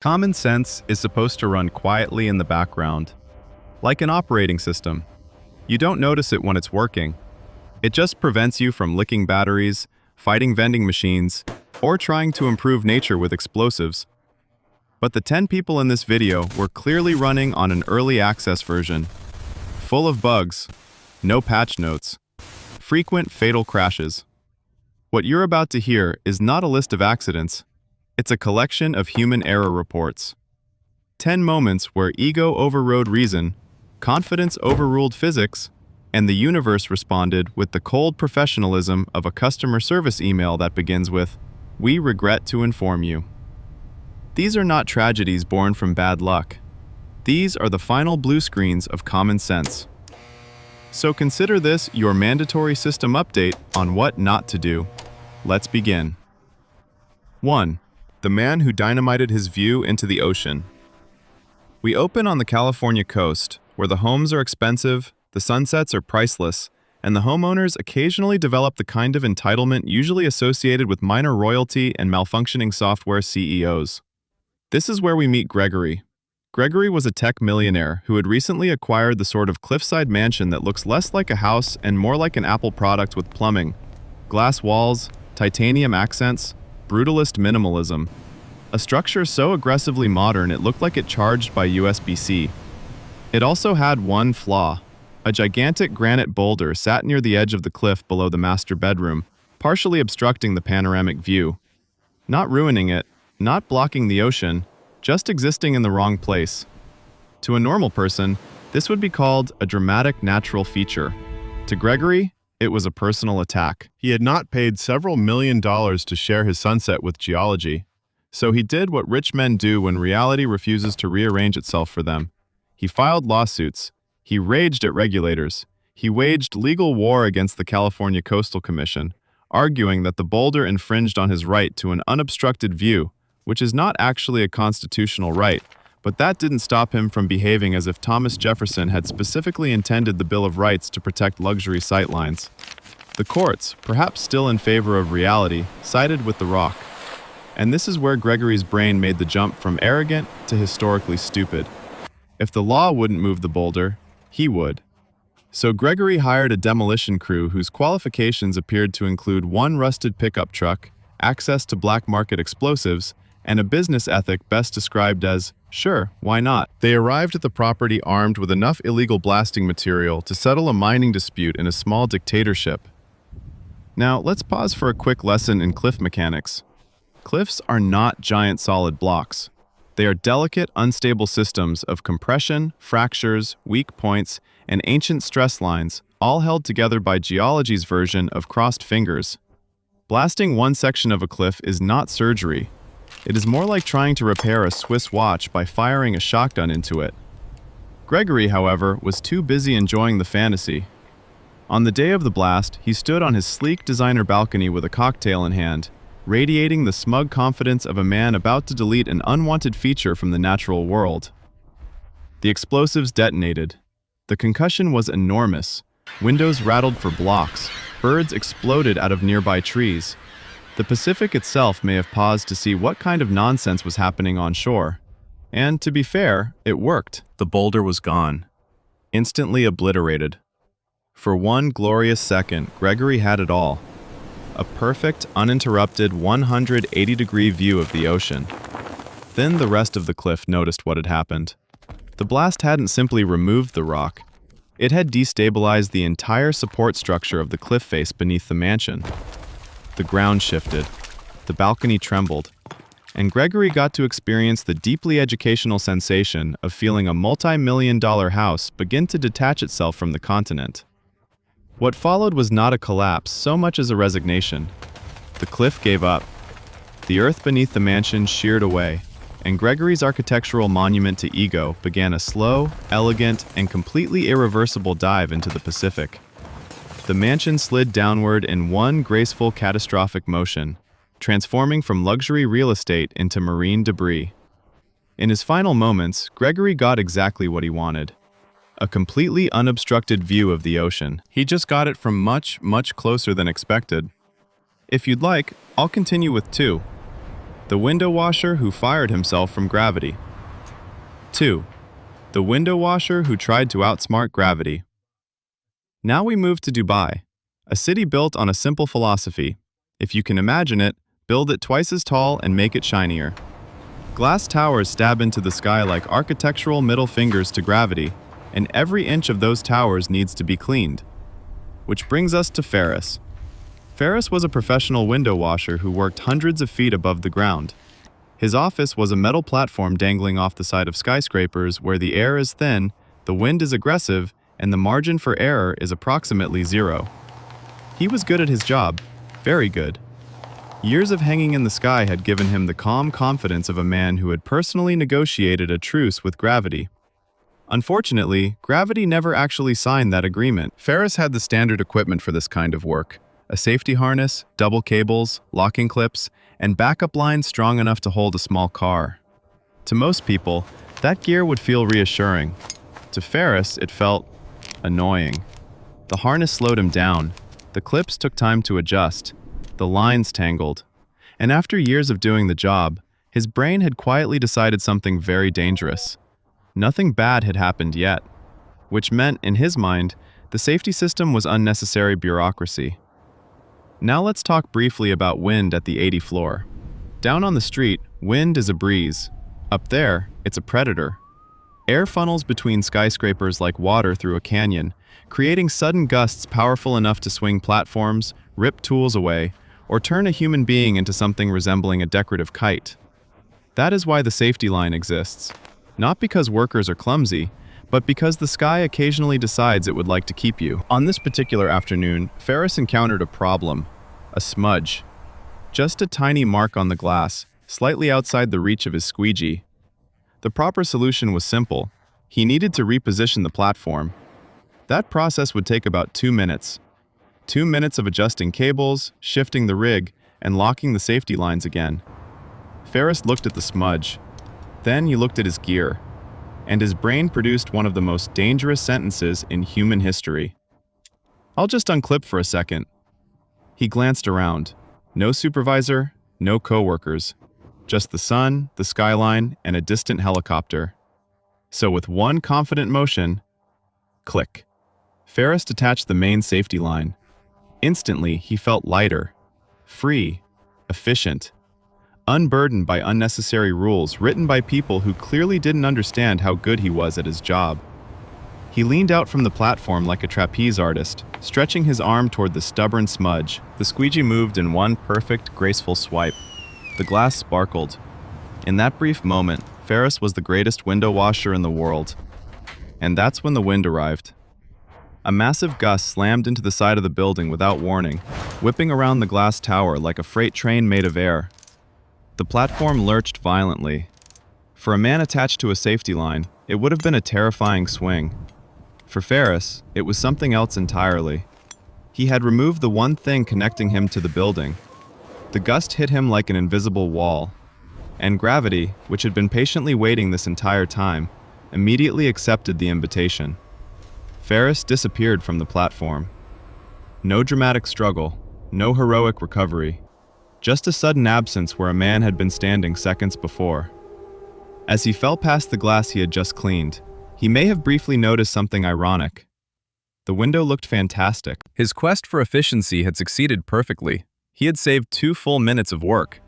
Common sense is supposed to run quietly in the background, like an operating system. You don't notice it when it's working. It just prevents you from licking batteries, fighting vending machines, or trying to improve nature with explosives. But the 10 people in this video were clearly running on an early access version, full of bugs, no patch notes, frequent fatal crashes. What you're about to hear is not a list of accidents. It's a collection of human error reports. 10 moments where ego overrode reason, confidence overruled physics, and the universe responded with the cold professionalism of a customer service email that begins with, "We regret to inform you." These are not tragedies born from bad luck. These are the final blue screens of common sense. So consider this your mandatory system update on what not to do. Let's begin. 1. The man who dynamited his view into the ocean. We open on the California coast, where the homes are expensive, the sunsets are priceless, and the homeowners occasionally develop the kind of entitlement usually associated with minor royalty and malfunctioning software CEOs. This is where we meet Gregory. Gregory was a tech millionaire who had recently acquired the sort of cliffside mansion that looks less like a house and more like an Apple product with plumbing, glass walls, titanium accents, brutalist minimalism. A structure so aggressively modern it looked like it charged by USB-C. It also had one flaw. A gigantic granite boulder sat near the edge of the cliff below the master bedroom, partially obstructing the panoramic view. Not ruining it, not blocking the ocean, just existing in the wrong place. To a normal person, this would be called a dramatic natural feature. To Gregory, it was a personal attack. He had not paid several $1,000,000 to share his sunset with geology, so he did what rich men do when reality refuses to rearrange itself for them. He filed lawsuits. He raged at regulators. He waged legal war against the California Coastal Commission, arguing that the boulder infringed on his right to an unobstructed view, which is not actually a constitutional right, but that didn't stop him from behaving as if Thomas Jefferson had specifically intended the Bill of Rights to protect luxury sightlines. The courts, perhaps still in favor of reality, sided with the rock. And this is where Gregory's brain made the jump from arrogant to historically stupid. If the law wouldn't move the boulder, he would. So Gregory hired a demolition crew whose qualifications appeared to include one rusted pickup truck, access to black market explosives, and a business ethic best described as, "Sure, why not?" They arrived at the property armed with enough illegal blasting material to settle a mining dispute in a small dictatorship. Now, let's pause for a quick lesson in cliff mechanics. Cliffs are not giant solid blocks. They are delicate, unstable systems of compression, fractures, weak points, and ancient stress lines, all held together by geology's version of crossed fingers. Blasting one section of a cliff is not surgery. It is more like trying to repair a Swiss watch by firing a shotgun into it. Gregory, however, was too busy enjoying the fantasy. On the day of the blast, he stood on his sleek designer balcony with a cocktail in hand, radiating the smug confidence of a man about to delete an unwanted feature from the natural world. The explosives detonated. The concussion was enormous. Windows rattled for blocks. Birds exploded out of nearby trees. The Pacific itself may have paused to see what kind of nonsense was happening on shore. And to be fair, it worked. The boulder was gone. Instantly obliterated. For one glorious second, Gregory had it all. A perfect, uninterrupted 180-degree view of the ocean. Then the rest of the cliff noticed what had happened. The blast hadn't simply removed the rock. It had destabilized the entire support structure of the cliff face beneath the mansion. The ground shifted. The balcony trembled. And Gregory got to experience the deeply educational sensation of feeling a multi-million-dollar house begin to detach itself from the continent. What followed was not a collapse so much as a resignation. The cliff gave up. The earth beneath the mansion sheared away, and Gregory's architectural monument to ego began a slow, elegant, and completely irreversible dive into the Pacific. The mansion slid downward in one graceful, catastrophic motion, transforming from luxury real estate into marine debris. In his final moments, Gregory got exactly what he wanted. A completely unobstructed view of the ocean. He just got it from much, much closer than expected. If you'd like, I'll continue with 2. The window washer who fired himself from gravity. 2. The window washer who tried to outsmart gravity. Now we move to Dubai, a city built on a simple philosophy. If you can imagine it, build it twice as tall and make it shinier. Glass towers stab into the sky like architectural middle fingers to gravity, and every inch of those towers needs to be cleaned. Which brings us to Ferris. Ferris was a professional window washer who worked hundreds of feet above the ground. His office was a metal platform dangling off the side of skyscrapers where the air is thin, the wind is aggressive, and the margin for error is approximately zero. He was good at his job, very good. Years of hanging in the sky had given him the calm confidence of a man who had personally negotiated a truce with gravity. Unfortunately, gravity never actually signed that agreement. Ferris had the standard equipment for this kind of work: a safety harness, double cables, locking clips, and backup lines strong enough to hold a small car. To most people, that gear would feel reassuring. To Ferris, it felt annoying. The harness slowed him down. The clips took time to adjust. The lines tangled. And after years of doing the job, his brain had quietly decided something very dangerous. Nothing bad had happened yet, which meant, in his mind, the safety system was unnecessary bureaucracy. Now let's talk briefly about wind at the 80th floor. Down on the street, wind is a breeze. Up there, it's a predator. Air funnels between skyscrapers like water through a canyon, creating sudden gusts powerful enough to swing platforms, rip tools away, or turn a human being into something resembling a decorative kite. That is why the safety line exists. Not because workers are clumsy, but because the sky occasionally decides it would like to keep you. On this particular afternoon, Ferris encountered a problem: a smudge. Just a tiny mark on the glass, slightly outside the reach of his squeegee. The proper solution was simple. He needed to reposition the platform. That process would take about 2 minutes. 2 minutes of adjusting cables, shifting the rig, and locking the safety lines again. Ferris looked at the smudge. Then he looked at his gear. And his brain produced one of the most dangerous sentences in human history. I'll just unclip for a second. He glanced around. No supervisor, no coworkers. Just the sun, the skyline, and a distant helicopter. So with one confident motion, click. Ferris detached the main safety line. Instantly, he felt lighter, free, efficient, unburdened by unnecessary rules written by people who clearly didn't understand how good he was at his job. He leaned out from the platform like a trapeze artist, stretching his arm toward the stubborn smudge. The squeegee moved in one perfect, graceful swipe. The glass sparkled. In that brief moment, Ferris was the greatest window washer in the world. And that's when the wind arrived. A massive gust slammed into the side of the building without warning, whipping around the glass tower like a freight train made of air. The platform lurched violently. For a man attached to a safety line, it would have been a terrifying swing. For Ferris, it was something else entirely. He had removed the one thing connecting him to the building. The gust hit him like an invisible wall. And gravity, which had been patiently waiting this entire time, immediately accepted the invitation. Ferris disappeared from the platform. No dramatic struggle, no heroic recovery. Just a sudden absence where a man had been standing seconds before. As he fell past the glass he had just cleaned, he may have briefly noticed something ironic. The window looked fantastic. His quest for efficiency had succeeded perfectly. He had saved 2 full minutes of work.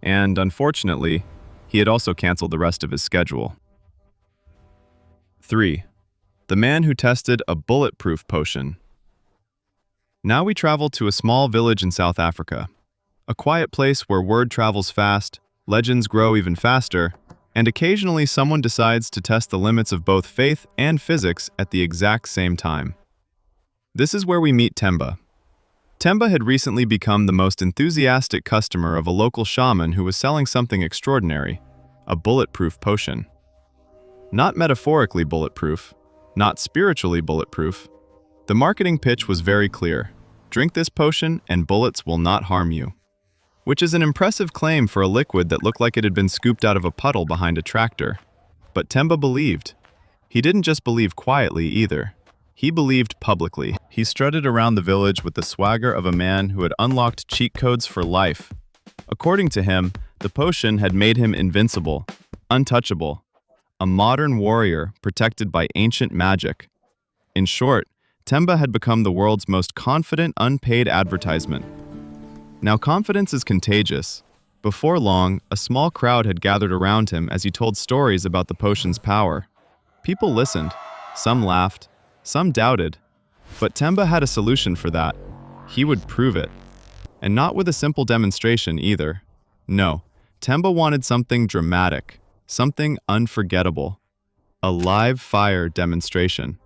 And, unfortunately, he had also canceled the rest of his schedule. 3. The man who tested a bulletproof potion. Now we travel to a small village in South Africa. A quiet place where word travels fast, legends grow even faster, and occasionally someone decides to test the limits of both faith and physics at the exact same time. This is where we meet Temba. Temba had recently become the most enthusiastic customer of a local shaman who was selling something extraordinary, a bulletproof potion. Not metaphorically bulletproof, not spiritually bulletproof. The marketing pitch was very clear. Drink this potion and bullets will not harm you. Which is an impressive claim for a liquid that looked like it had been scooped out of a puddle behind a tractor. But Temba believed. He didn't just believe quietly either. He believed publicly. He strutted around the village with the swagger of a man who had unlocked cheat codes for life. According to him, the potion had made him invincible, untouchable, a modern warrior protected by ancient magic. In short, Temba had become the world's most confident unpaid advertisement. Now, confidence is contagious. Before long, a small crowd had gathered around him as he told stories about the potion's power. People listened. Some laughed. Some doubted. But Temba had a solution for that. He would prove it. And not with a simple demonstration either. No, Temba wanted something dramatic, something unforgettable. A live fire demonstration.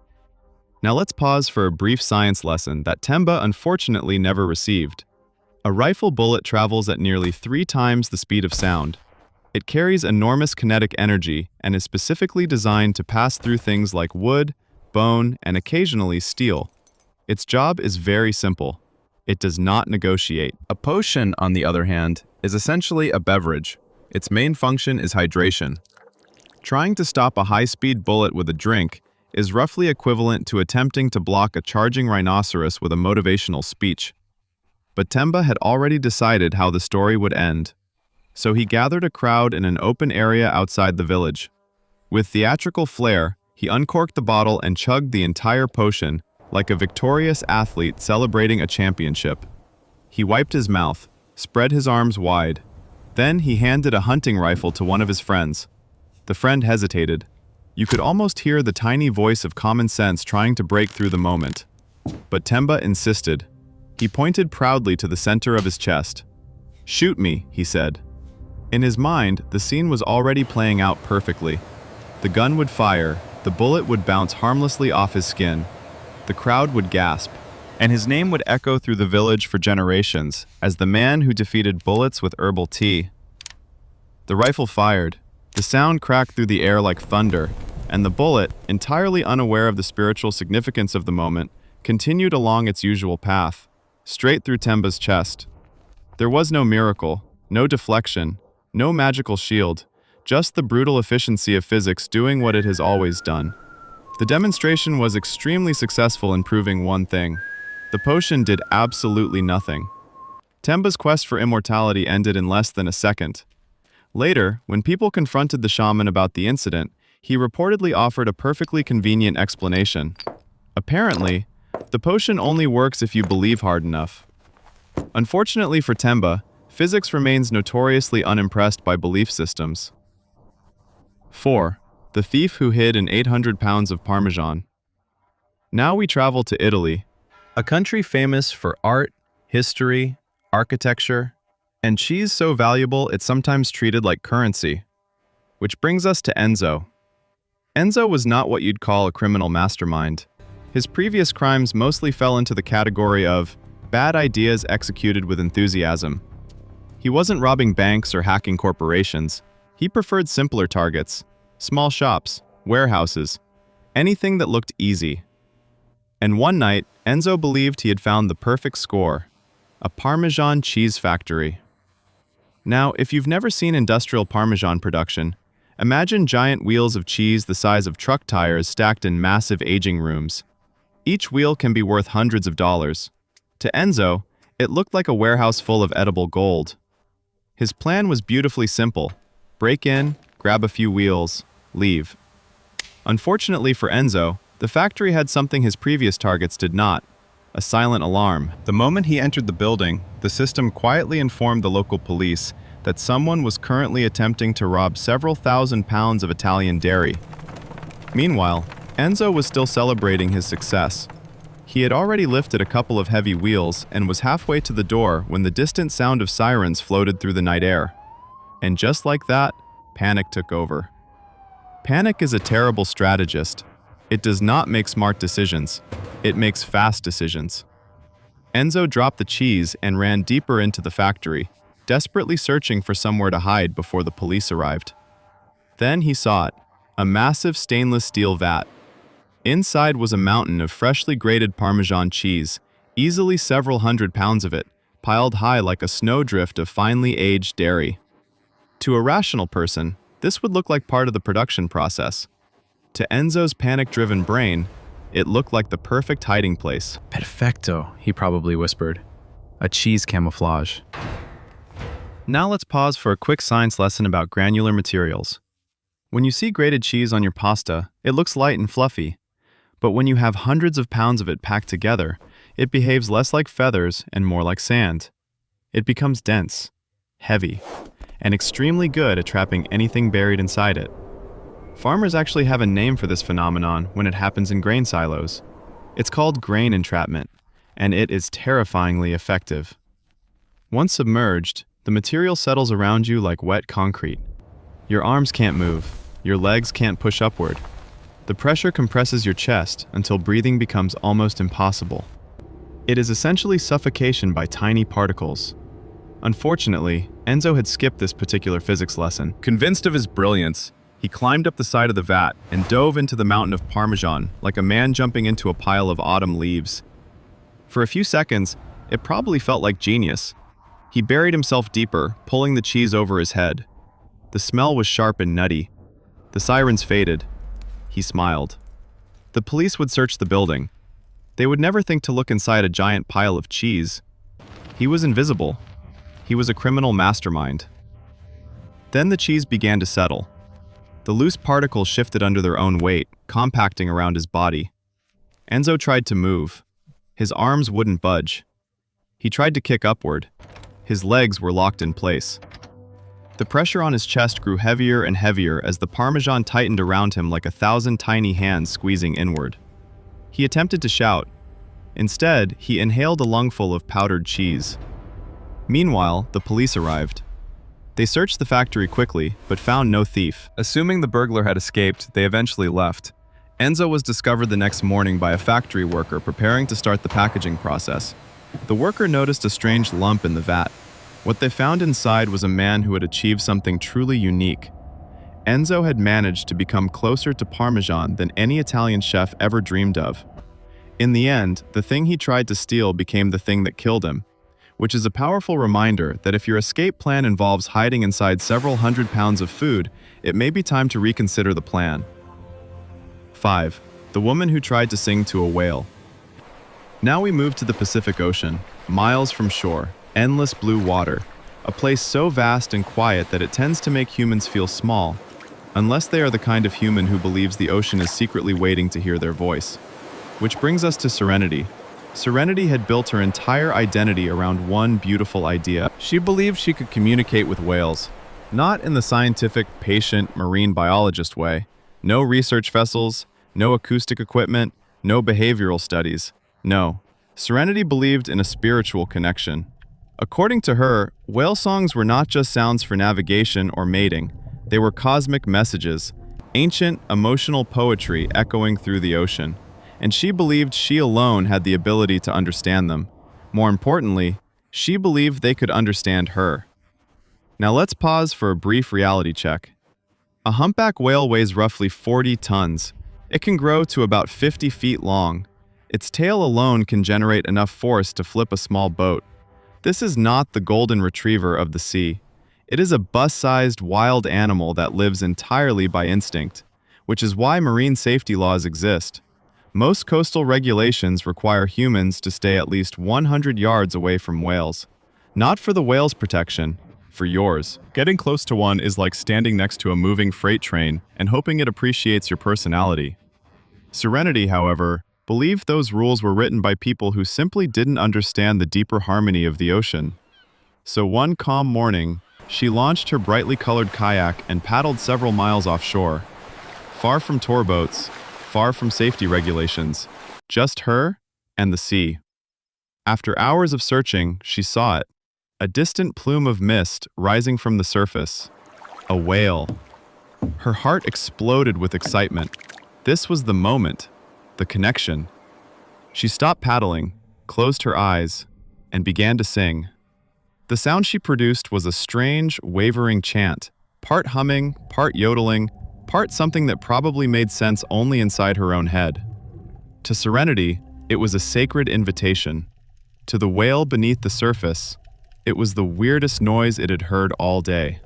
Now let's pause for a brief science lesson that Temba unfortunately never received. A rifle bullet travels at nearly 3 times the speed of sound. It carries enormous kinetic energy and is specifically designed to pass through things like wood, bone, and occasionally steel. Its job is very simple. It does not negotiate. A potion, on the other hand, is essentially a beverage. Its main function is hydration. Trying to stop a high-speed bullet with a drink is roughly equivalent to attempting to block a charging rhinoceros with a motivational speech. But Temba had already decided how the story would end. So he gathered a crowd in an open area outside the village. With theatrical flair, he uncorked the bottle and chugged the entire potion, like a victorious athlete celebrating a championship. He wiped his mouth, spread his arms wide. Then he handed a hunting rifle to one of his friends. The friend hesitated. You could almost hear the tiny voice of common sense trying to break through the moment. But Temba insisted. He pointed proudly to the center of his chest. "Shoot me," he said. In his mind, the scene was already playing out perfectly. The gun would fire, the bullet would bounce harmlessly off his skin. The crowd would gasp, and his name would echo through the village for generations as the man who defeated bullets with herbal tea. The rifle fired. The sound cracked through the air like thunder, and the bullet, entirely unaware of the spiritual significance of the moment, continued along its usual path, straight through Temba's chest. There was no miracle, no deflection, no magical shield, just the brutal efficiency of physics doing what it has always done. The demonstration was extremely successful in proving one thing. The potion did absolutely nothing. Temba's quest for immortality ended in less than a second. Later, when people confronted the shaman about the incident, he reportedly offered a perfectly convenient explanation. Apparently, the potion only works if you believe hard enough. Unfortunately for Temba, physics remains notoriously unimpressed by belief systems. 4. The thief who hid in 800 pounds of Parmesan. Now we travel to Italy, a country famous for art, history, architecture, and cheese so valuable it's sometimes treated like currency. Which brings us to Enzo. Enzo was not what you'd call a criminal mastermind. His previous crimes mostly fell into the category of bad ideas executed with enthusiasm. He wasn't robbing banks or hacking corporations. He preferred simpler targets, small shops, warehouses, anything that looked easy. And one night, Enzo believed he had found the perfect score, a Parmesan cheese factory. Now, if you've never seen industrial Parmesan production, imagine giant wheels of cheese the size of truck tires stacked in massive aging rooms. Each wheel can be worth hundreds of dollars. To Enzo, it looked like a warehouse full of edible gold. His plan was beautifully simple. Break in, grab a few wheels, leave. Unfortunately for Enzo, the factory had something his previous targets did not, a silent alarm. The moment he entered the building, the system quietly informed the local police that someone was currently attempting to rob several thousand pounds of Italian dairy. Meanwhile, Enzo was still celebrating his success. He had already lifted a couple of heavy wheels and was halfway to the door when the distant sound of sirens floated through the night air. And just like that, panic took over. Panic is a terrible strategist. It does not make smart decisions. It makes fast decisions. Enzo dropped the cheese and ran deeper into the factory, desperately searching for somewhere to hide before the police arrived. Then he saw it, a massive stainless steel vat. Inside was a mountain of freshly grated Parmesan cheese, easily several hundred pounds of it, piled high like a snowdrift of finely aged dairy. To a rational person, this would look like part of the production process. To Enzo's panic-driven brain, it looked like the perfect hiding place. Perfecto, he probably whispered. A cheese camouflage. Now let's pause for a quick science lesson about granular materials. When you see grated cheese on your pasta, it looks light and fluffy. But when you have hundreds of pounds of it packed together, it behaves less like feathers and more like sand. It becomes dense, heavy, and extremely good at trapping anything buried inside it. Farmers actually have a name for this phenomenon when it happens in grain silos. It's called grain entrapment, and it is terrifyingly effective. Once submerged, the material settles around you like wet concrete. Your arms can't move, your legs can't push upward. The pressure compresses your chest until breathing becomes almost impossible. It is essentially suffocation by tiny particles. Unfortunately, Enzo had skipped this particular physics lesson. Convinced of his brilliance, he climbed up the side of the vat and dove into the mountain of Parmesan like a man jumping into a pile of autumn leaves. For a few seconds, it probably felt like genius. He buried himself deeper, pulling the cheese over his head. The smell was sharp and nutty. The sirens faded. He smiled. The police would search the building. They would never think to look inside a giant pile of cheese. He was invisible. He was a criminal mastermind. Then the cheese began to settle. The loose particles shifted under their own weight, compacting around his body. Enzo tried to move. His arms wouldn't budge. He tried to kick upward. His legs were locked in place. The pressure on his chest grew heavier and heavier as the Parmesan tightened around him like 1,000 tiny hands squeezing inward. He attempted to shout. Instead, he inhaled a lungful of powdered cheese. Meanwhile, the police arrived. They searched the factory quickly, but found no thief. Assuming the burglar had escaped, they eventually left. Enzo was discovered the next morning by a factory worker preparing to start the packaging process. The worker noticed a strange lump in the vat. What they found inside was a man who had achieved something truly unique. Enzo had managed to become closer to Parmesan than any Italian chef ever dreamed of. In the end, the thing he tried to steal became the thing that killed him, which is a powerful reminder that if your escape plan involves hiding inside several hundred pounds of food, it may be time to reconsider the plan. 5. The woman who tried to sing to a whale. Now we move to the Pacific Ocean, miles from shore, endless blue water, a place so vast and quiet that it tends to make humans feel small, unless they are the kind of human who believes the ocean is secretly waiting to hear their voice. Which brings us to Serenity. Serenity had built her entire identity around one beautiful idea. She believed she could communicate with whales, not in the scientific, patient, marine biologist way. No research vessels, no acoustic equipment, no behavioral studies. No, Serenity believed in a spiritual connection. According to her, whale songs were not just sounds for navigation or mating. They were cosmic messages, ancient, emotional poetry echoing through the ocean. And she believed she alone had the ability to understand them. More importantly, she believed they could understand her. Now let's pause for a brief reality check. A humpback whale weighs roughly 40 tons. It can grow to about 50 feet long. Its tail alone can generate enough force to flip a small boat. This is not the golden retriever of the sea. It is a bus-sized wild animal that lives entirely by instinct, which is why marine safety laws exist. Most coastal regulations require humans to stay at least 100 yards away from whales. Not for the whale's protection, for yours. Getting close to one is like standing next to a moving freight train and hoping it appreciates your personality. Serenity, however, believed those rules were written by people who simply didn't understand the deeper harmony of the ocean. So one calm morning, she launched her brightly colored kayak and paddled several miles offshore. Far from tour boats, far from safety regulations, just her and the sea. After hours of searching, she saw it, a distant plume of mist rising from the surface. A whale. Her heart exploded with excitement. This was the moment, the connection. She stopped paddling, closed her eyes, and began to sing. The sound she produced was a strange, wavering chant, part humming, part yodeling, part something that probably made sense only inside her own head. To Serenity, it was a sacred invitation. To the whale beneath the surface, it was the weirdest noise it had heard all day.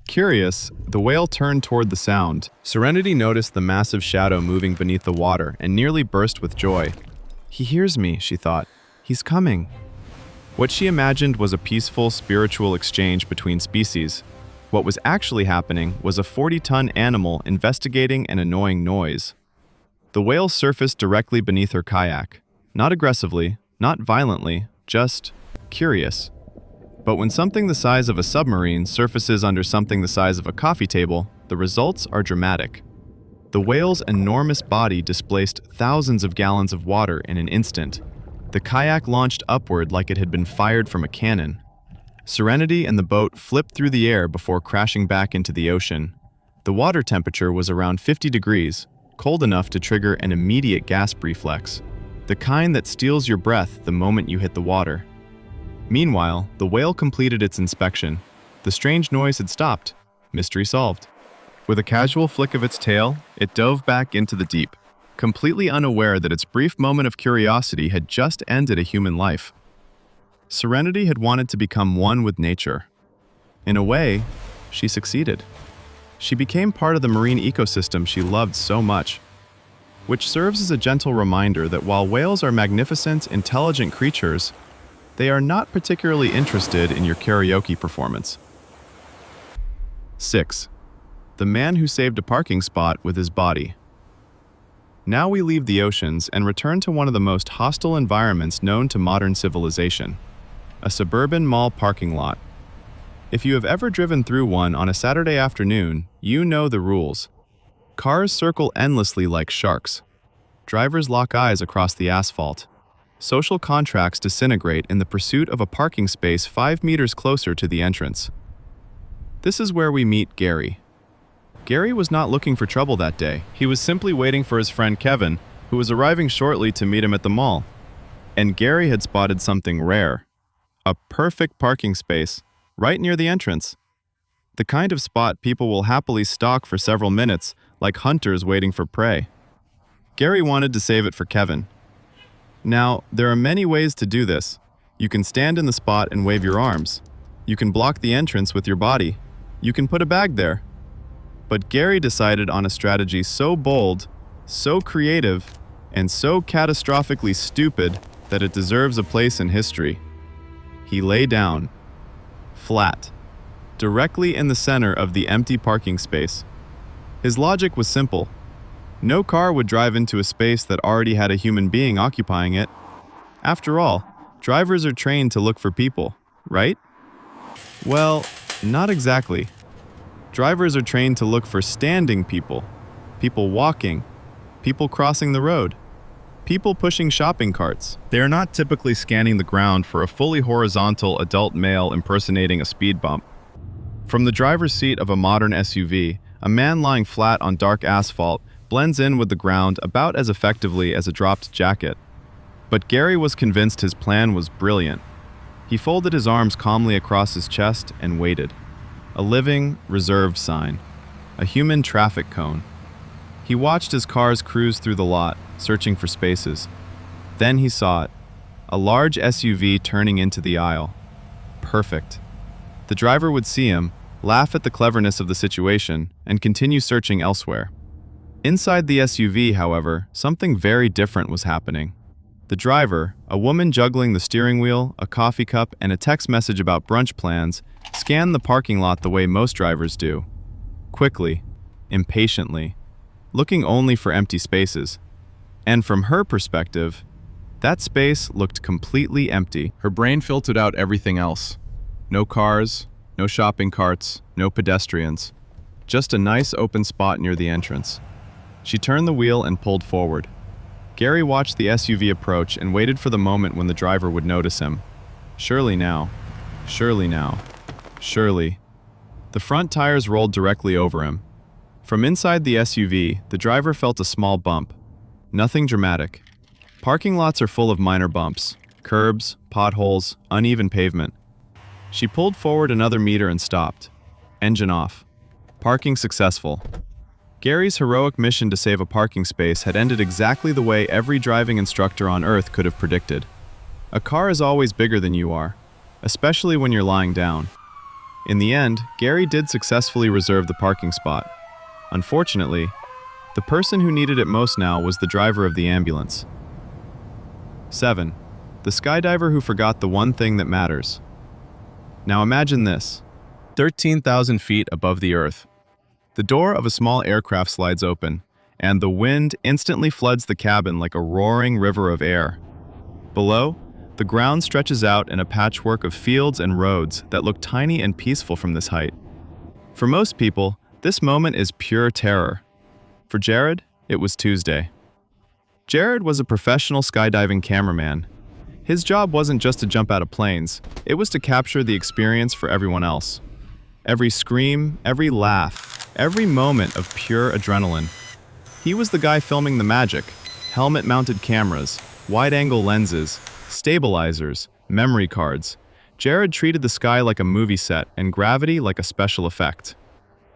Curious, the whale turned toward the sound. Serenity noticed the massive shadow moving beneath the water and nearly burst with joy. He hears me, she thought. He's coming. What she imagined was a peaceful, spiritual exchange between species. What was actually happening was a 40-ton animal investigating an annoying noise. The whale surfaced directly beneath her kayak. Not aggressively, not violently, just curious. But when something the size of a submarine surfaces under something the size of a coffee table, the results are dramatic. The whale's enormous body displaced thousands of gallons of water in an instant. The kayak launched upward like it had been fired from a cannon. Serenity and the boat flipped through the air before crashing back into the ocean. The water temperature was around 50 degrees, cold enough to trigger an immediate gasp reflex, the kind that steals your breath the moment you hit the water. Meanwhile, the whale completed its inspection. The strange noise had stopped. Mystery solved. With a casual flick of its tail, it dove back into the deep, completely unaware that its brief moment of curiosity had just ended a human life. Serenity had wanted to become one with nature. In a way, she succeeded. She became part of the marine ecosystem she loved so much, which serves as a gentle reminder that while whales are magnificent, intelligent creatures, they are not particularly interested in your karaoke performance. 6. The man who saved a parking spot with his body. Now we leave the oceans and return to one of the most hostile environments known to modern civilization, a suburban mall parking lot. If you have ever driven through one on a Saturday afternoon, you know the rules. Cars circle endlessly like sharks. Drivers lock eyes across the asphalt. Social contracts disintegrate in the pursuit of a parking space 5 meters closer to the entrance. This is where we meet Gary. Gary was not looking for trouble that day. He was simply waiting for his friend Kevin, who was arriving shortly to meet him at the mall. And Gary had spotted something rare. A perfect parking space, right near the entrance. The kind of spot people will happily stalk for several minutes, like hunters waiting for prey. Gary wanted to save it for Kevin. Now, there are many ways to do this. You can stand in the spot and wave your arms. You can block the entrance with your body. You can put a bag there. But Gary decided on a strategy so bold, so creative, and so catastrophically stupid that it deserves a place in history. He lay down, flat, directly in the center of the empty parking space. His logic was simple. No car would drive into a space that already had a human being occupying it. After all, drivers are trained to look for people, right? Well, not exactly. Drivers are trained to look for standing people, people walking, people crossing the road, people pushing shopping carts. They are not typically scanning the ground for a fully horizontal adult male impersonating a speed bump. From the driver's seat of a modern SUV, a man lying flat on dark asphalt blends in with the ground about as effectively as a dropped jacket. But Gary was convinced his plan was brilliant. He folded his arms calmly across his chest and waited. A living, reserved sign. A human traffic cone. He watched as cars cruised through the lot, searching for spaces. Then he saw it. A large SUV turning into the aisle. Perfect. The driver would see him, laugh at the cleverness of the situation, and continue searching elsewhere. Inside the SUV, however, something very different was happening. The driver, a woman juggling the steering wheel, a coffee cup, and a text message about brunch plans, scanned the parking lot the way most drivers do. Quickly, impatiently, looking only for empty spaces. And from her perspective, that space looked completely empty. Her brain filtered out everything else. No cars, no shopping carts, no pedestrians. Just a nice open spot near the entrance. She turned the wheel and pulled forward. Gary watched the SUV approach and waited for the moment when the driver would notice him. Surely now. Surely now. Surely. The front tires rolled directly over him. From inside the SUV, the driver felt a small bump. Nothing dramatic. Parking lots are full of minor bumps. Curbs, potholes, uneven pavement. She pulled forward another meter and stopped. Engine off. Parking successful. Gary's heroic mission to save a parking space had ended exactly the way every driving instructor on Earth could have predicted. A car is always bigger than you are, especially when you're lying down. In the end, Gary did successfully reserve the parking spot. Unfortunately, the person who needed it most now was the driver of the ambulance. 7. The the skydiver who forgot the one thing that matters. Now imagine this: 13,000 feet above the earth. The door of a small aircraft slides open, and the wind instantly floods the cabin like a roaring river of air. Below, the ground stretches out in a patchwork of fields and roads that look tiny and peaceful from this height. For most people, this moment is pure terror. For Jared, it was Tuesday. Jared was a professional skydiving cameraman. His job wasn't just to jump out of planes, it was to capture the experience for everyone else. Every scream, every laugh, every moment of pure adrenaline. He was the guy filming the magic: helmet-mounted cameras, wide-angle lenses, stabilizers, memory cards. Jared treated the sky like a movie set and gravity like a special effect.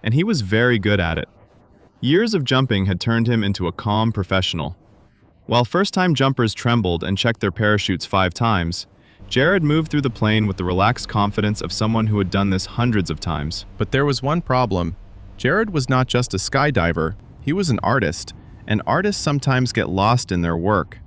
And he was very good at it. Years of jumping had turned him into a calm professional. While first-time jumpers trembled and checked their parachutes 5 times, Jared moved through the plane with the relaxed confidence of someone who had done this hundreds of times. But there was one problem. Jared was not just a skydiver, he was an artist, and artists sometimes get lost in their work.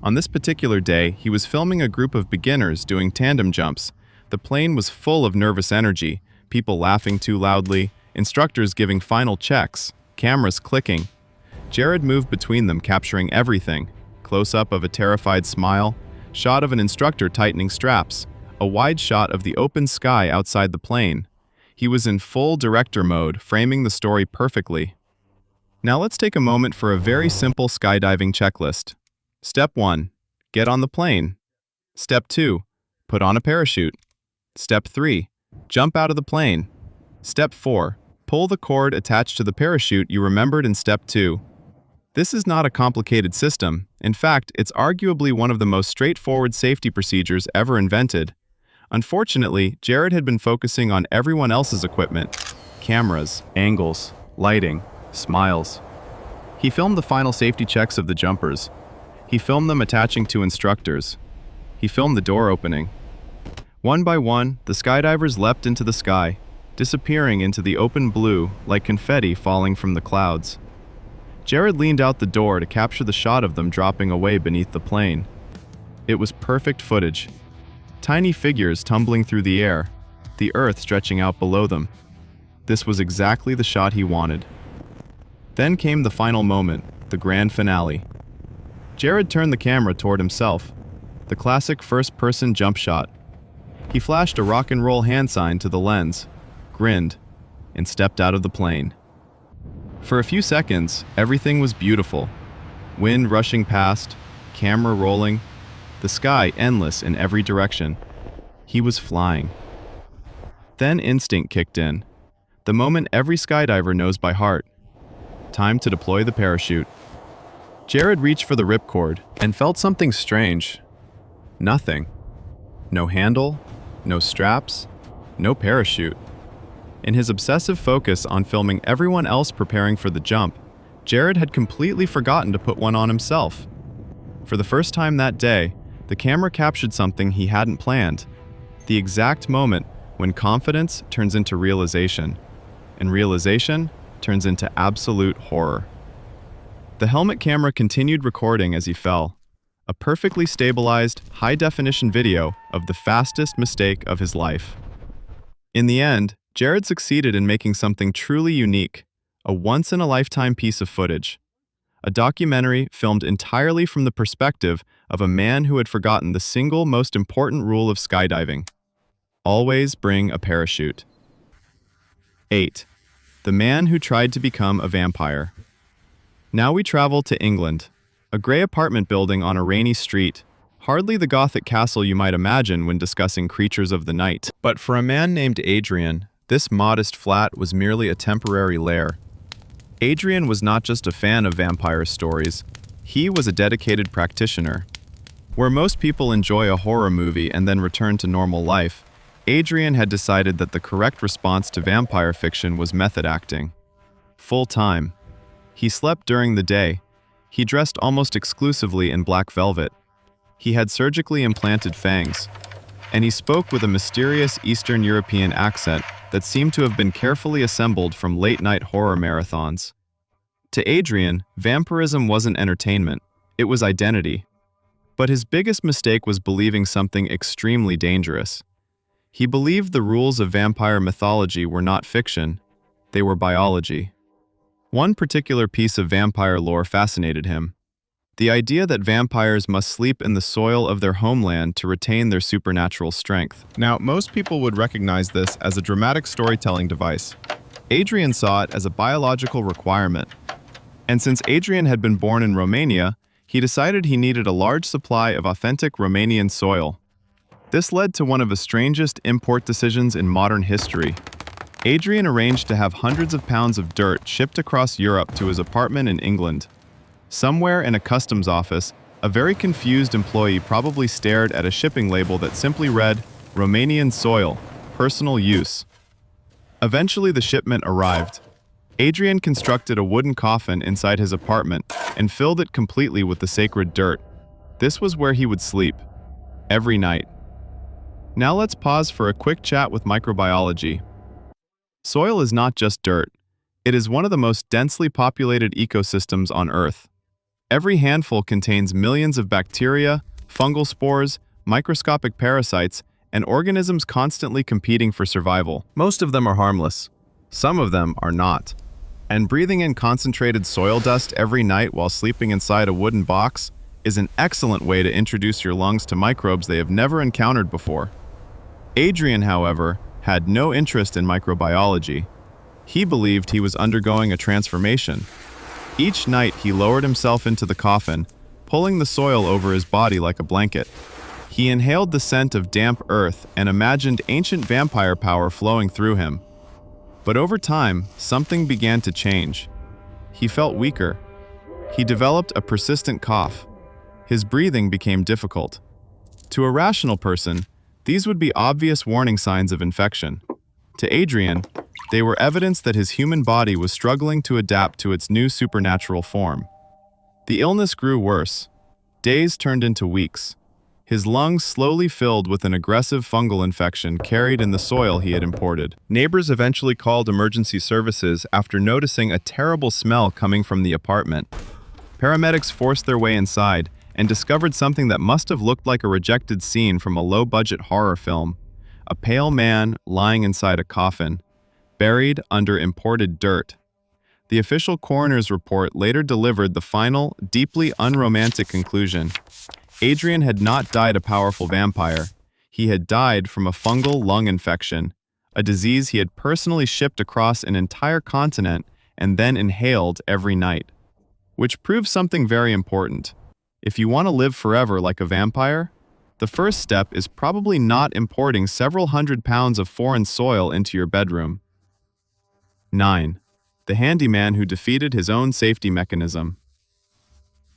On this particular day, he was filming a group of beginners doing tandem jumps. The plane was full of nervous energy, people laughing too loudly, instructors giving final checks, cameras clicking. Jared moved between them, capturing everything: close-up of a terrified smile, shot of an instructor tightening straps, a wide shot of the open sky outside the plane. He was in full director mode, framing the story perfectly. Now let's take a moment for a very simple skydiving checklist. Step 1. Get on the plane. Step 2. Put on a parachute. Step 3. Jump out of the plane. Step 4. Pull the cord attached to the parachute you remembered in Step 2. This is not a complicated system. In fact, it's arguably one of the most straightforward safety procedures ever invented. Unfortunately, Jared had been focusing on everyone else's equipment: cameras, angles, lighting, smiles. He filmed the final safety checks of the jumpers. He filmed them attaching to instructors. He filmed the door opening. One by one, the skydivers leapt into the sky, disappearing into the open blue like confetti falling from the clouds. Jared leaned out the door to capture the shot of them dropping away beneath the plane. It was perfect footage. Tiny figures tumbling through the air, the earth stretching out below them. This was exactly the shot he wanted. Then came the final moment, the grand finale. Jared turned the camera toward himself, the classic first-person jump shot. He flashed a rock and roll hand sign to the lens, grinned, and stepped out of the plane. For a few seconds, everything was beautiful. Wind rushing past, camera rolling, the sky endless in every direction. He was flying. Then instinct kicked in, the moment every skydiver knows by heart. Time to deploy the parachute. Jared reached for the ripcord and felt something strange. Nothing. No handle, no straps, no parachute. In his obsessive focus on filming everyone else preparing for the jump, Jared had completely forgotten to put one on himself. For the first time that day, the camera captured something he hadn't planned: the exact moment when confidence turns into realization, and realization turns into absolute horror. The helmet camera continued recording as he fell, a perfectly stabilized, high-definition video of the fastest mistake of his life. In the end, Jared succeeded in making something truly unique, a once-in-a-lifetime piece of footage. A documentary filmed entirely from the perspective of a man who had forgotten the single most important rule of skydiving: always bring a parachute. 8. The man who tried to become a vampire. Now we travel to England, a gray apartment building on a rainy street, hardly the Gothic castle you might imagine when discussing creatures of the night. But for a man named Adrian, this modest flat was merely a temporary lair. Adrian was not just a fan of vampire stories, he was a dedicated practitioner. Where most people enjoy a horror movie and then return to normal life, Adrian had decided that the correct response to vampire fiction was method acting. Full time. He slept during the day. He dressed almost exclusively in black velvet. He had surgically implanted fangs. And he spoke with a mysterious Eastern European accent that seemed to have been carefully assembled from late-night horror marathons. To Adrian, vampirism wasn't entertainment, it was identity. But his biggest mistake was believing something extremely dangerous. He believed the rules of vampire mythology were not fiction, they were biology. One particular piece of vampire lore fascinated him. The idea that vampires must sleep in the soil of their homeland to retain their supernatural strength. Now, most people would recognize this as a dramatic storytelling device. Adrian saw it as a biological requirement. And since Adrian had been born in Romania, he decided he needed a large supply of authentic Romanian soil. This led to one of the strangest import decisions in modern history. Adrian arranged to have hundreds of pounds of dirt shipped across Europe to his apartment in England. Somewhere in a customs office, a very confused employee probably stared at a shipping label that simply read, "Romanian soil, personal use." Eventually the shipment arrived. Adrian constructed a wooden coffin inside his apartment and filled it completely with the sacred dirt. This was where he would sleep, every night. Now let's pause for a quick chat with microbiology. Soil is not just dirt. It is one of the most densely populated ecosystems on Earth. Every handful contains millions of bacteria, fungal spores, microscopic parasites, and organisms constantly competing for survival. Most of them are harmless. Some of them are not. And breathing in concentrated soil dust every night while sleeping inside a wooden box is an excellent way to introduce your lungs to microbes they have never encountered before. Adrian, however, had no interest in microbiology. He believed he was undergoing a transformation. Each night he lowered himself into the coffin, pulling the soil over his body like a blanket. He inhaled the scent of damp earth and imagined ancient vampire power flowing through him. But over time, something began to change. He felt weaker. He developed a persistent cough. His breathing became difficult. To a rational person, these would be obvious warning signs of infection. To Adrian, they were evidence that his human body was struggling to adapt to its new supernatural form. The illness grew worse. Days turned into weeks. His lungs slowly filled with an aggressive fungal infection carried in the soil he had imported. Neighbors eventually called emergency services after noticing a terrible smell coming from the apartment. Paramedics forced their way inside and discovered something that must have looked like a rejected scene from a low-budget horror film. A pale man lying inside a coffin, buried under imported dirt. The official coroner's report later delivered the final, deeply unromantic conclusion. Adrian had not died a powerful vampire. He had died from a fungal lung infection, a disease he had personally shipped across an entire continent and then inhaled every night. Which proves something very important. If you want to live forever like a vampire, the first step is probably not importing several hundred pounds of foreign soil into your bedroom. 9. The handyman who defeated his own safety mechanism.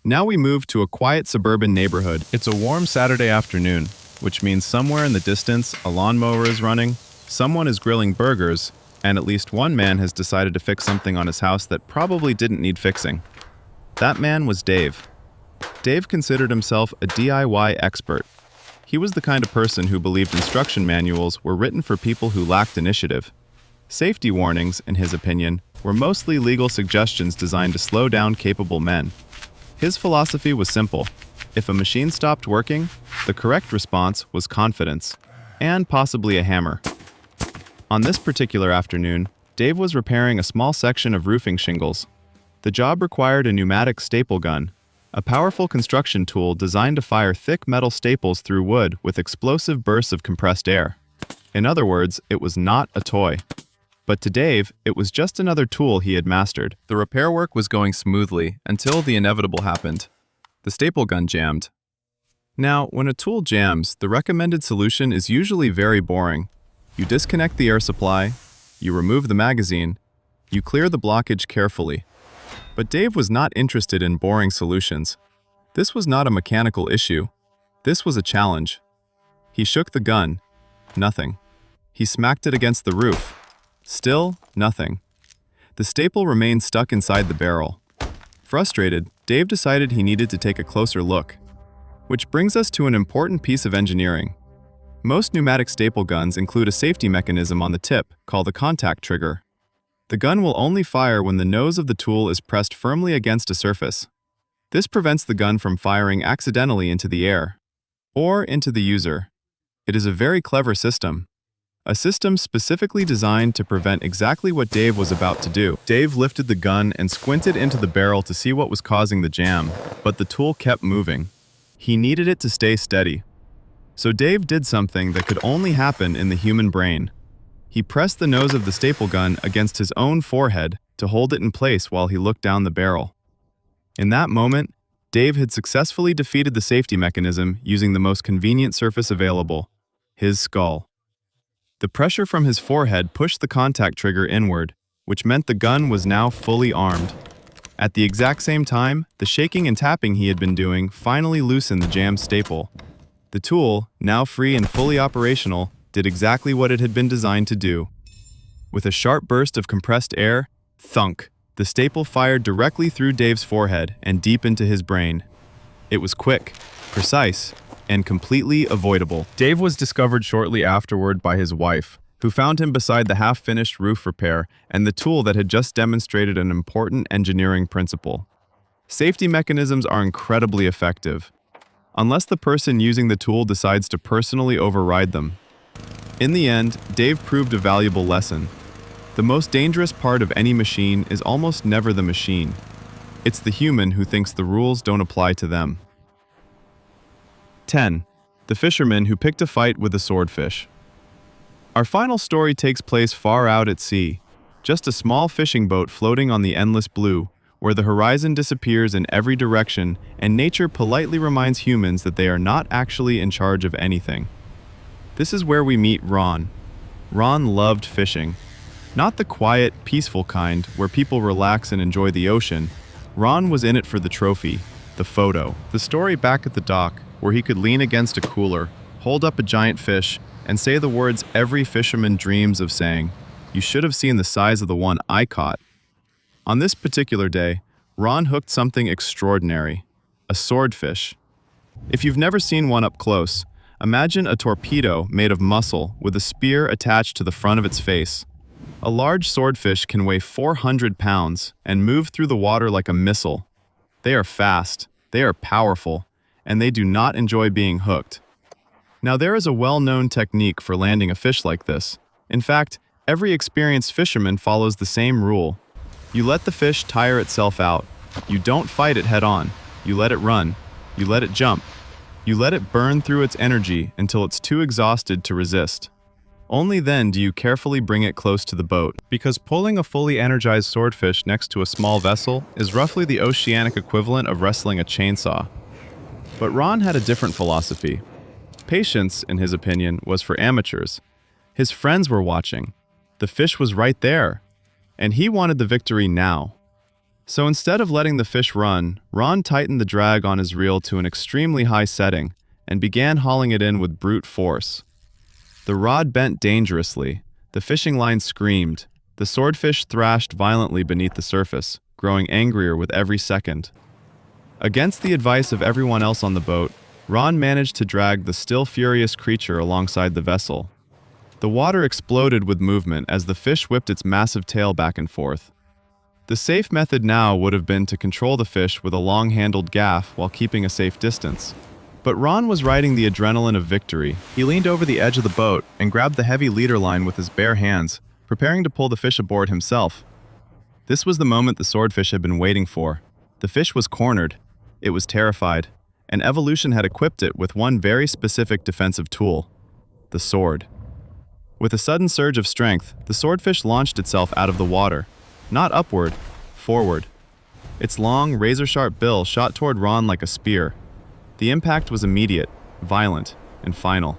Now we move to a quiet suburban neighborhood. It's a warm Saturday afternoon, which means somewhere in the distance a lawnmower is running, someone is grilling burgers, and at least one man has decided to fix something on his house that probably didn't need fixing. That man was Dave. Dave considered himself a DIY expert. He was the kind of person who believed instruction manuals were written for people who lacked initiative. Safety warnings, in his opinion, were mostly legal suggestions designed to slow down capable men. His philosophy was simple. If a machine stopped working, the correct response was confidence, and possibly a hammer. On this particular afternoon, Dave was repairing a small section of roofing shingles. The job required a pneumatic staple gun, a powerful construction tool designed to fire thick metal staples through wood with explosive bursts of compressed air. In other words, it was not a toy. But to Dave, it was just another tool he had mastered. The repair work was going smoothly until the inevitable happened. The staple gun jammed. Now, when a tool jams, the recommended solution is usually very boring. You disconnect the air supply, you remove the magazine, you clear the blockage carefully. But Dave was not interested in boring solutions. This was not a mechanical issue. This was a challenge. He shook the gun. Nothing. He smacked it against the roof. Still, nothing. The staple remained stuck inside the barrel. Frustrated, Dave decided he needed to take a closer look. Which brings us to an important piece of engineering. Most pneumatic staple guns include a safety mechanism on the tip called a contact trigger. The gun will only fire when the nose of the tool is pressed firmly against a surface. This prevents the gun from firing accidentally into the air or into the user. It is a very clever system. A system specifically designed to prevent exactly what Dave was about to do. Dave lifted the gun and squinted into the barrel to see what was causing the jam, but the tool kept moving. He needed it to stay steady. So Dave did something that could only happen in the human brain. He pressed the nose of the staple gun against his own forehead to hold it in place while he looked down the barrel. In that moment, Dave had successfully defeated the safety mechanism using the most convenient surface available, his skull. The pressure from his forehead pushed the contact trigger inward, which meant the gun was now fully armed. At the exact same time, the shaking and tapping he had been doing finally loosened the jammed staple. The tool, now free and fully operational, did exactly what it had been designed to do. With a sharp burst of compressed air, thunk, the staple fired directly through Dave's forehead and deep into his brain. It was quick, precise, and completely avoidable. Dave was discovered shortly afterward by his wife, who found him beside the half-finished roof repair and the tool that had just demonstrated an important engineering principle. Safety mechanisms are incredibly effective, unless the person using the tool decides to personally override them. In the end, Dave proved a valuable lesson. The most dangerous part of any machine is almost never the machine. It's the human who thinks the rules don't apply to them. 10. The fisherman who picked a fight with a swordfish. Our final story takes place far out at sea, just a small fishing boat floating on the endless blue, where the horizon disappears in every direction and nature politely reminds humans that they are not actually in charge of anything. This is where we meet Ron. Ron loved fishing. Not the quiet, peaceful kind where people relax and enjoy the ocean. Ron was in it for the trophy, the photo. The story back at the dock, where he could lean against a cooler, hold up a giant fish, and say the words every fisherman dreams of saying, "You should have seen the size of the one I caught." On this particular day, Ron hooked something extraordinary, a swordfish. If you've never seen one up close, imagine a torpedo made of muscle with a spear attached to the front of its face. A large swordfish can weigh 400 pounds and move through the water like a missile. They are fast, they are powerful, and they do not enjoy being hooked. Now there is a well-known technique for landing a fish like this. In fact, every experienced fisherman follows the same rule. You let the fish tire itself out. You don't fight it head-on. You let it run. You let it jump. You let it burn through its energy until it's too exhausted to resist. Only then do you carefully bring it close to the boat, because pulling a fully energized swordfish next to a small vessel is roughly the oceanic equivalent of wrestling a chainsaw. But Ron had a different philosophy. Patience, in his opinion, was for amateurs. His friends were watching. The fish was right there, and he wanted the victory now. So instead of letting the fish run, Ron tightened the drag on his reel to an extremely high setting and began hauling it in with brute force. The rod bent dangerously, the fishing line screamed, the swordfish thrashed violently beneath the surface, growing angrier with every second. Against the advice of everyone else on the boat, Ron managed to drag the still furious creature alongside the vessel. The water exploded with movement as the fish whipped its massive tail back and forth. The safe method now would have been to control the fish with a long-handled gaff while keeping a safe distance. But Ron was riding the adrenaline of victory. He leaned over the edge of the boat and grabbed the heavy leader line with his bare hands, preparing to pull the fish aboard himself. This was the moment the swordfish had been waiting for. The fish was cornered. It was terrified, and evolution had equipped it with one very specific defensive tool, the sword. With a sudden surge of strength, the swordfish launched itself out of the water, not upward, forward. Its long, razor-sharp bill shot toward Ron like a spear. The impact was immediate, violent, and final.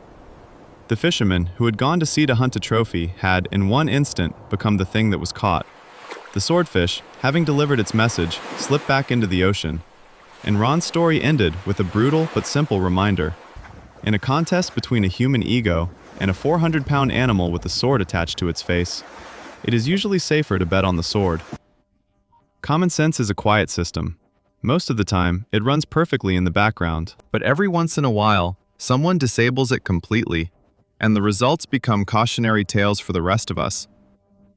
The fisherman, who had gone to sea to hunt a trophy, had, in one instant, become the thing that was caught. The swordfish, having delivered its message, slipped back into the ocean. And Ron's story ended with a brutal but simple reminder. In a contest between a human ego and a 400-pound animal with a sword attached to its face, it is usually safer to bet on the sword. Common sense is a quiet system. Most of the time, it runs perfectly in the background. But every once in a while, someone disables it completely, and the results become cautionary tales for the rest of us.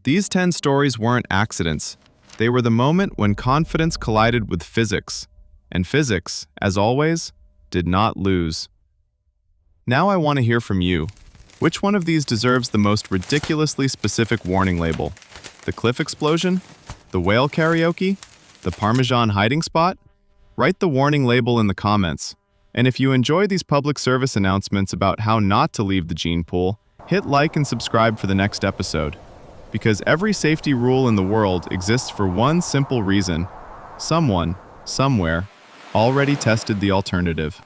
These 10 stories weren't accidents. They were the moment when confidence collided with physics, And physics, as always, did not lose. Now I want to hear from you. Which one of these deserves the most ridiculously specific warning label? The cliff explosion? The whale karaoke? The Parmesan hiding spot? Write the warning label in the comments. And if you enjoy these public service announcements about how not to leave the gene pool, hit like and subscribe for the next episode. Because every safety rule in the world exists for one simple reason. Someone, somewhere, already tested the alternative.